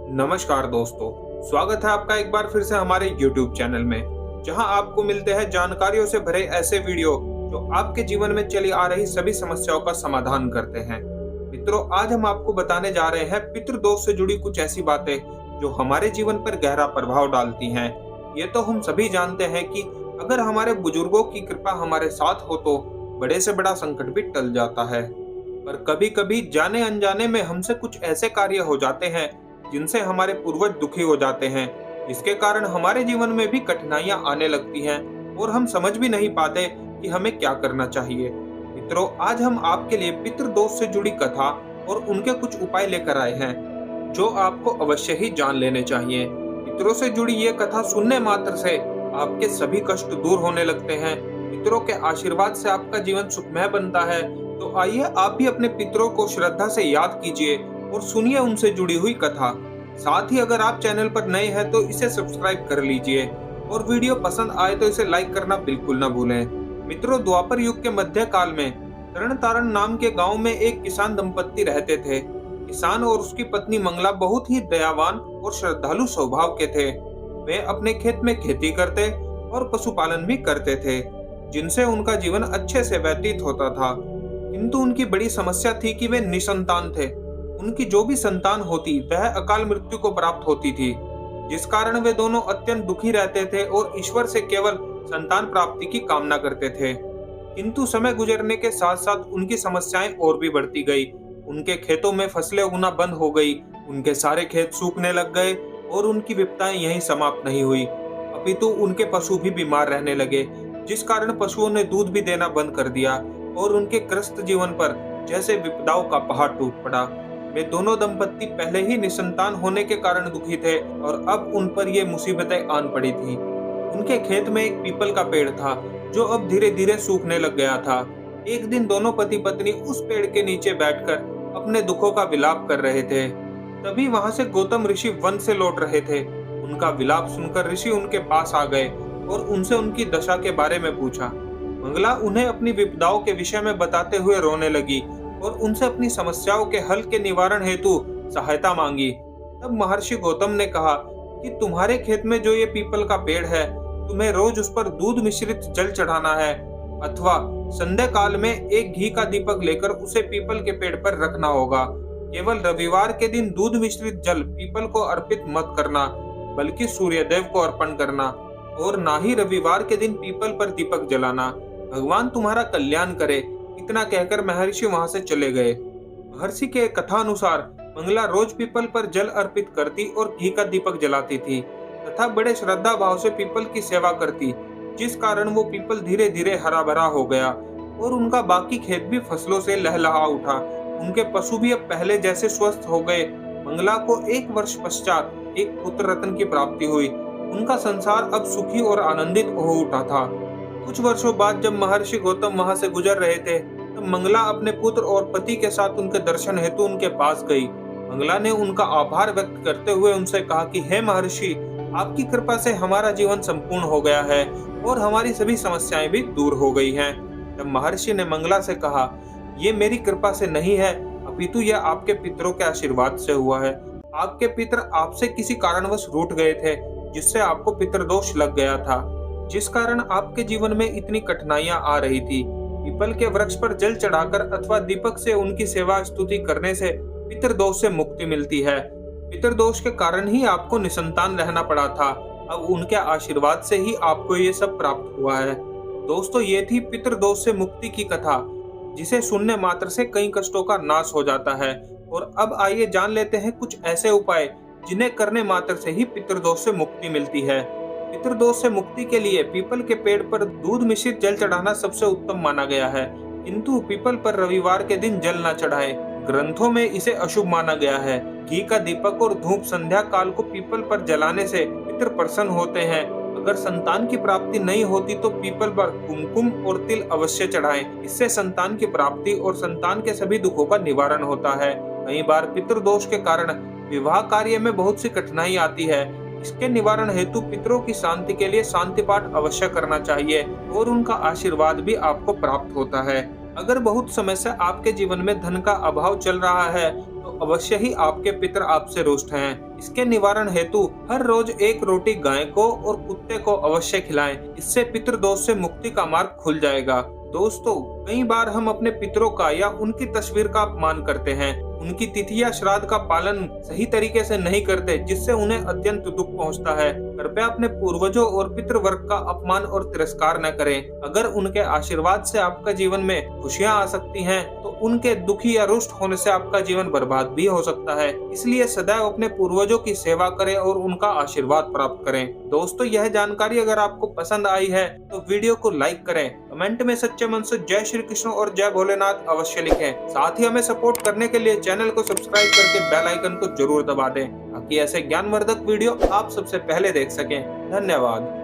नमस्कार दोस्तों, स्वागत है आपका एक बार फिर से हमारे YouTube चैनल में, जहां आपको मिलते हैं जानकारियों से भरे ऐसे वीडियो जो आपके जीवन में चली आ रही सभी समस्याओं का समाधान करते हैं। मित्रों, आज हम आपको बताने जा रहे हैं पितृदोष से जुड़ी कुछ ऐसी बातें जो हमारे जीवन पर गहरा प्रभाव डालती हैं। ये तो हम सभी जानते हैं कि अगर हमारे बुजुर्गों की कृपा हमारे साथ हो तो बड़े से बड़ा संकट भी टल जाता है। पर कभी कभी जाने अनजाने में हमसे कुछ ऐसे कार्य हो जाते हैं जिनसे हमारे पूर्वज दुखी हो जाते हैं, जिसके कारण हमारे जीवन में भी कठिनाइयां आने लगती हैं और हम समझ भी नहीं पाते कि हमें क्या करना चाहिए। मित्रों, आज हम आपके लिए पितृदोष से जुड़ी कथा और उनके कुछ उपाय लेकर आए हैं जो आपको अवश्य ही जान लेने चाहिए। पितरों से जुड़ी ये कथा सुनने मात्र से आपके सभी कष्ट दूर होने लगते हैं। पितरों के आशीर्वाद से आपका जीवन सुखमय बनता है। तो आइए आप भी अपने पितरों को श्रद्धा से याद कीजिए और सुनिए उनसे जुड़ी हुई कथा। साथ ही अगर आप चैनल पर नए हैं तो इसे सब्सक्राइब कर लीजिए और वीडियो पसंद आए तो इसे लाइक करना बिल्कुल ना भूलें। मित्रों, द्वापर युग के मध्य काल में तरण तारण नाम के गांव में एक किसान दंपत्ति रहते थे। किसान और उसकी पत्नी मंगला बहुत ही दयावान और श्रद्धालु स्वभाव के थे। वे अपने खेत में खेती करते और पशुपालन भी करते थे, जिनसे उनका जीवन अच्छे से व्यतीत होता था। किंतु उनकी बड़ी समस्या थी कि वे निसंतान थे। उनकी जो भी संतान होती वह अकाल मृत्यु को प्राप्त होती थी, जिस कारण वे दोनों अत्यंत दुखी रहते थे और ईश्वर से केवल संतान प्राप्ति की कामना करते थे। किंतु समय गुजरने के साथ साथ उनकी समस्याएं और भी बढ़ती गई। उनके खेतों में फसलें उगना बंद हो गई, उनके सारे खेत सूखने लग गए और उनकी विपदाएं यहीं समाप्त नहीं हुई, अपितु उनके पशु भी बीमार रहने लगे, जिस कारण पशुओं ने दूध भी देना बंद कर दिया और उनके ग्रस्त जीवन पर जैसे विपदाओं का पहाड़ टूट पड़ा। वे दोनों दंपत्ति पहले ही निसंतान होने के कारण दुखी थे और अब उन पर ये मुसीबतें आन पड़ी थी। उनके खेत में एक पीपल का पेड़ था जो अब धीरे धीरे सूखने लग गया था। एक दिन दोनों पति पत्नी उस पेड़ के नीचे बैठकर अपने दुखों का विलाप कर रहे थे। तभी वहां से गौतम ऋषि वन से लौट रहे थे। उनका विलाप सुनकर ऋषि उनके पास आ गए और उनसे उनकी दशा के बारे में पूछा। मंगला उन्हें अपनी विपदाओं के विषय में बताते हुए रोने लगी और उनसे अपनी समस्याओं के हल के निवारण हेतु सहायता मांगी। तब महर्षि गौतम ने कहा कि तुम्हारे खेत में जो ये पीपल का पेड़ है, तुम्हें रोज उस पर दूध मिश्रित जल चढ़ाना है, अथवा संध्या काल में एक घी का दीपक लेकर उसे पीपल के पेड़ पर रखना होगा। केवल रविवार के दिन दूध मिश्रित जल पीपल को अर्पित मत करना, बल्कि सूर्यदेव को अर्पण करना, और ना ही रविवार के दिन पीपल पर दीपक जलाना। भगवान तुम्हारा कल्याण करे। इतना कहकर महर्षि वहां से चले गए। महर्षि के कथा अनुसार मंगला रोज पीपल पर जल अर्पित करती और घी का दीपक जलाती थी तथा बड़े श्रद्धा भाव से पीपल की सेवा करती, जिस कारण वो पीपल धीरे धीरे हरा भरा हो गया और उनका बाकी खेत भी फसलों से लहलहा उठा। उनके पशु भी अब पहले जैसे स्वस्थ हो गए। मंगला को 1 वर्ष पश्चात एक पुत्र रत्न की प्राप्ति हुई। उनका संसार अब सुखी और आनंदित हो उठा था। कुछ वर्षों बाद जब महर्षि गौतम वहां से गुजर रहे थे, तब मंगला अपने पुत्र और पति के साथ उनके दर्शन हेतु उनके पास गई। मंगला ने उनका आभार व्यक्त करते हुए उनसे कहा कि हे महर्षि, आपकी कृपा से हमारा जीवन संपूर्ण हो गया है और हमारी सभी समस्याएं भी दूर हो गई हैं। तब महर्षि ने मंगला से कहा, ये मेरी कृपा से नहीं है, अपितु यह आपके पितरों के आशीर्वाद से हुआ है। आपके पितर आपसे किसी कारणवश रूठ गए थे, जिससे आपको पितृदोष लग गया था, जिस कारण आपके जीवन में इतनी कठिनाइयां आ रही थी। पीपल के वृक्ष पर जल चढ़ाकर अथवा दीपक से उनकी सेवा स्तुति करने से पितृदोष से मुक्ति मिलती है। पितृदोष के कारण ही आपको निसंतान रहना पड़ा था। अब उनके आशीर्वाद से ही आपको ये सब प्राप्त हुआ है। दोस्तों, ये थी पितृदोष से मुक्ति की कथा, जिसे सुनने मात्र से कई कष्टों का नाश हो जाता है। और अब आइए जान लेते हैं कुछ ऐसे उपाय जिन्हें करने मात्र से ही पितृदोष से मुक्ति मिलती है। पितृदोष से मुक्ति के लिए पीपल के पेड़ पर दूध मिश्रित जल चढ़ाना सबसे उत्तम माना गया है, किंतु पीपल पर रविवार के दिन जल न चढ़ाए। ग्रंथों में इसे अशुभ माना गया है। घी का दीपक और धूप संध्या काल को पीपल पर जलाने से पितृ प्रसन्न होते हैं। अगर संतान की प्राप्ति नहीं होती तो पीपल पर कुमकुम और तिल अवश्य चढ़ाएं। इससे संतान की प्राप्ति और संतान के सभी दुखों का निवारण होता है। कई बार पितृदोष के कारण विवाह कार्य में बहुत सी कठिनाई आती है। इसके निवारण हेतु पितरों की शांति के लिए शांति पाठ अवश्य करना चाहिए और उनका आशीर्वाद भी आपको प्राप्त होता है। अगर बहुत समय से आपके जीवन में धन का अभाव चल रहा है तो अवश्य ही आपके पितर आपसे रुष्ट हैं। इसके निवारण हेतु हर रोज एक रोटी गाय को और कुत्ते को अवश्य खिलाएं। इससे पितृदोष से मुक्ति का मार्ग खुल जाएगा। दोस्तों, कई बार हम अपने पितरों का या उनकी तस्वीर का अपमान करते हैं, उनकी तिथि या श्राद्ध का पालन सही तरीके से नहीं करते, जिससे उन्हें अत्यंत दुख पहुंचता है। कृपया अपने पूर्वजों और पितृवर्ग का अपमान और तिरस्कार न करें। अगर उनके आशीर्वाद से आपका जीवन में खुशियां आ सकती हैं, तो उनके दुखी या रुष्ट होने से आपका जीवन बर्बाद भी हो सकता है। इसलिए सदैव अपने पूर्वजों की सेवा करें और उनका आशीर्वाद प्राप्त करें। दोस्तों, यह जानकारी अगर आपको पसंद आई है तो वीडियो को लाइक करें, कमेंट में सच्चे मन से जय श्री कृष्ण और जय भोलेनाथ अवश्य लिखें। साथ ही हमें सपोर्ट करने के लिए चैनल को सब्सक्राइब करके बेल आइकन को जरूर दबा दें, ताकि ऐसे ज्ञानवर्धक वीडियो आप सबसे पहले देख सकें। धन्यवाद।